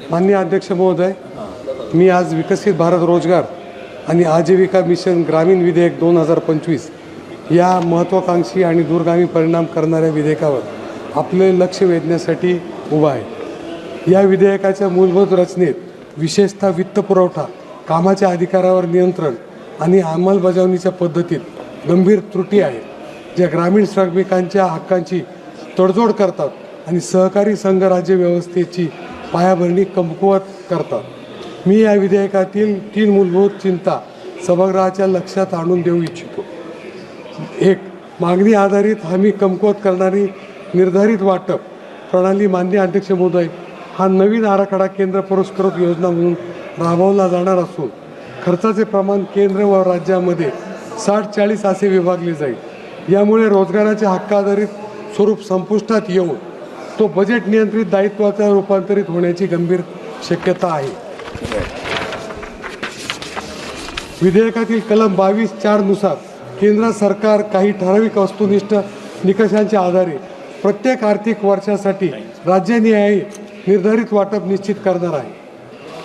माननीय अध्यक्ष महोदय, मी आज विकसित भारत रोजगार आणि आजीविका मिशन ग्रामीण विधेयक 2025 या महत्त्वाकांक्षी आणि दूरगामी परिणाम करणाऱ्या विधेयकावर आपले लक्ष वेधण्यासाठी उभा आहे। या विधेयकाच्या मूलभूत रचनेत विशेषतः वित्तपुरवठा, कामाच्या अधिकारावर नियंत्रण आणि अंमलबजावणीच्या पद्धतीत गंभीर त्रुटी आहेत, ज्या ग्रामीण श्रमिकांच्या हक्कांची तडजोड करतात आणि सहकारी संघ राज्य व्यवस्थेची पायाभरणी कमकुवत करतात। मी या विधेयकातील 3 मूलभूत चिंता सभागृहाच्या लक्षात आणून देऊ इच्छितो। 1. मागणी आधारित हमी कमकुवत करणारी निर्धारित वाटप प्रणाली। माननीय अध्यक्ष महोदय, हा नवीन आराखडा केंद्र पुरस्कृत योजना म्हणून राबवला जाणार असून खर्चाचे प्रमाण केंद्र व राज्यामध्ये 60-40 असे विभागले जाईल। यामुळे रोजगाराच्या हक्क आधारित स्वरूप संपुष्टात येऊन तो बजेट नियंत्रित दायित्वाचा रूपांतरित होण्याची गंभीर शक्यता आहे। विधेयकातील कलम 22(4) नुसार केंद्र सरकार काही ठराविक वस्तुनिष्ठ निकषांच्या आधारे प्रत्येक आर्थिक वर्षासाठी राज्यनिहाय निर्धारित वाटप निश्चित करणार आहे।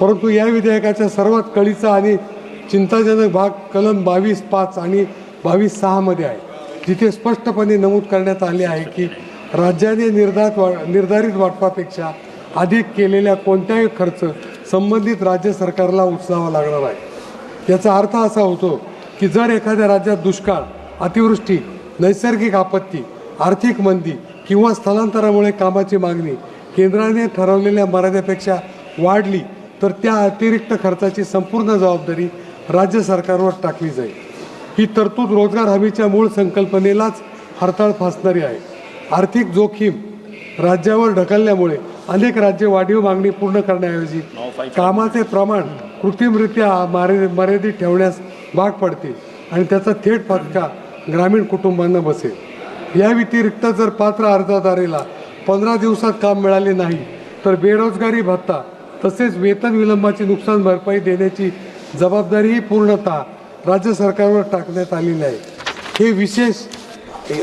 परंतु या विधेयकाचा सर्वात कळीचा आणि चिंताजनक भाग कलम 22(5) आणि 22(6) मध्ये आहे, जिथे स्पष्टपणे नमूद करण्यात आले आहे की राज्याने निर्धारित वाटपापेक्षा अधिक केलेल्या कोणत्याही खर्च संबंधित राज्य सरकारला उचलावा लागणार आहे। याचा अर्थ असा होतो की जर एखाद्या राज्यात दुष्काळ, अतिवृष्टी, नैसर्गिक आपत्ती, आर्थिक मंदी किंवा स्थलांतरामुळे कामाची मागणी केंद्राने ठरवलेल्या मर्यादेपेक्षा वाढली, तर त्या अतिरिक्त खर्चाची संपूर्ण जबाबदारी राज्य सरकारवर टाकली जाईल। ही तरतूद रोजगार हमीच्या मूळ संकल्पनेलाच हरताळ फासणारी आहे। आर्थिक जोखीम राज्यावर ढकलल्यामुळे अनेक राज्ये वाढीव मागणी पूर्ण करण्याऐवजी कामाचे प्रमाण कृत्रिमरित्या मर्यादित ठेवण्यास भाग पडतील आणि त्याचा थेट फटका ग्रामीण कुटुंबांना बसेल। या व्यतिरिक्त जर पात्र अर्जदाराला 15 दिवसात काम मिळाले नाही तर बेरोजगारी भत्ता तसेच वेतन विलंबाची नुकसान भरपाई देण्याची जबाबदारीही पूर्णतः राज्य सरकारवर टाकण्यात आलेली आहे। हे विशेष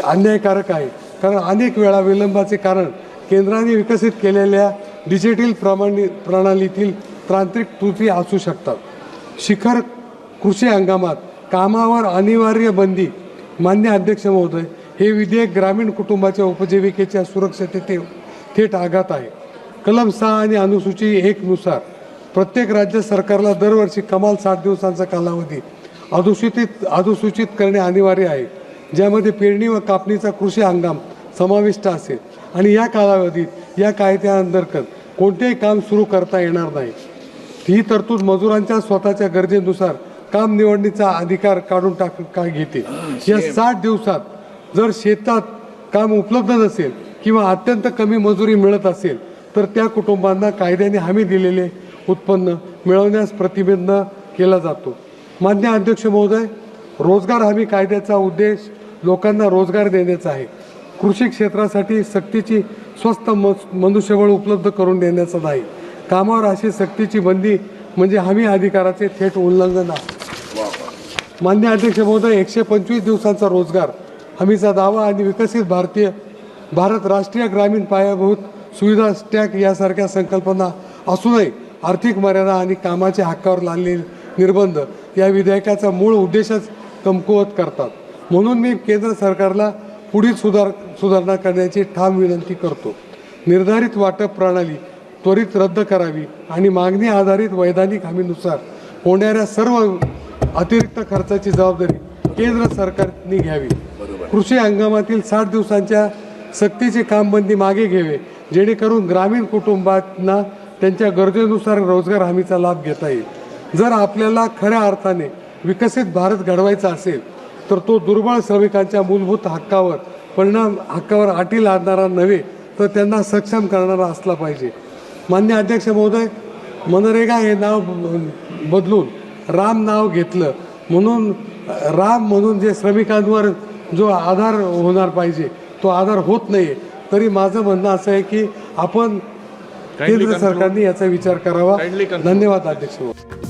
अन्यायकारक आहे, कारण अनेक वेळा विलंबाचे कारण केंद्राने विकसित केलेल्या डिजिटल प्रणालीतील तांत्रिक त्रुटी असू शकतात। शिखर कृषी हंगामात कामावर अनिवार्य बंदी। मान्य अध्यक्ष महोदय, हे विधेयक ग्रामीण कुटुंबाच्या उपजीविकेच्या सुरक्षिततेवर थेट आघात आहे। कलम 6 आणि अनुसूची 1 नुसार प्रत्येक राज्य सरकारला दरवर्षी कमाल 60 दिवसांचा कालावधी अधिसूचित करणे अनिवार्य आहे, ज्यामध्ये पेरणी व कापणीचा कृषी हंगाम समाविष्ट असेल आणि या कालावधीत या कायद्याअंतर्गत कोणतेही काम सुरू करता येणार नाही। ही तरतूद मजुरांच्या स्वतःच्या गरजेनुसार काम निवडणीचा अधिकार काढून घेते। या 60 दिवसात जर शेतात काम उपलब्ध नसेल किंवा अत्यंत कमी मजुरी मिळत असेल तर त्या कुटुंबांना कायद्याने हमी दिलेले उत्पन्न मिळवण्यास प्रतिबंध केला जातो। मान्य अध्यक्ष महोदय, रोजगार हमी कायद्याचा उद्देश लोकांना रोजगार देण्याचा आहे, कृषी क्षेत्रासाठी सक्तीची स्वस्त मनुष्यबळ उपलब्ध करून देण्याचा नाही। कामावर अशी सक्तीची बंदी म्हणजे हमी अधिकाराचे थेट उल्लंघन आहे। मान्य अध्यक्ष महोदय, 125 दिवसांचा रोजगार हमीचा दावा आणि विकसित भारत राष्ट्रीय ग्रामीण पायाभूत सुविधा स्टॅक यासारख्या संकल्पना असूनही आर्थिक मर्यादा आणि कामाच्या हक्कावर लादलेले निर्बंध या विधेयकाचा मूळ उद्देशच कमकुवत करतात। म्हणून मी केंद्र सरकारला पुढील सुधारणा करण्याची ठाम विनंती करतो। निर्धारित वाटप प्रणाली त्वरित रद्द करावी आणि मागणी आधारित वैधानिक हमीनुसार होणाऱ्या सर्व अतिरिक्त खर्चाची जबाबदारी केंद्र सरकारने घ्यावी। कृषी हंगामातील 60 दिवसांच्या सक्तीचे कामबंदी मागे घ्यावे, जेणेकरून ग्रामीण कुटुंबांना त्यांच्या गरजेनुसार रोजगार हमीचा लाभ घेता येईल। जर आपल्याला खऱ्या अर्थाने विकसित भारत घडवायचा असेल तर तो दुर्बळ श्रमिकांच्या मूलभूत हक्कावर अटी लादणारा नव्हे तर त्यांना सक्षम करणारा असला पाहिजे। मान्य अध्यक्ष महोदय, मनरेगा हे नाव बदलून राम नाव घेतलं म्हणून जे श्रमिकांवर जो आधार होणार पाहिजे तो आधार होत नाही। तरी माझं म्हणणं असं आहे की आपण केंद्र सरकारने याचा विचार करावा। धन्यवाद अध्यक्ष महोदय।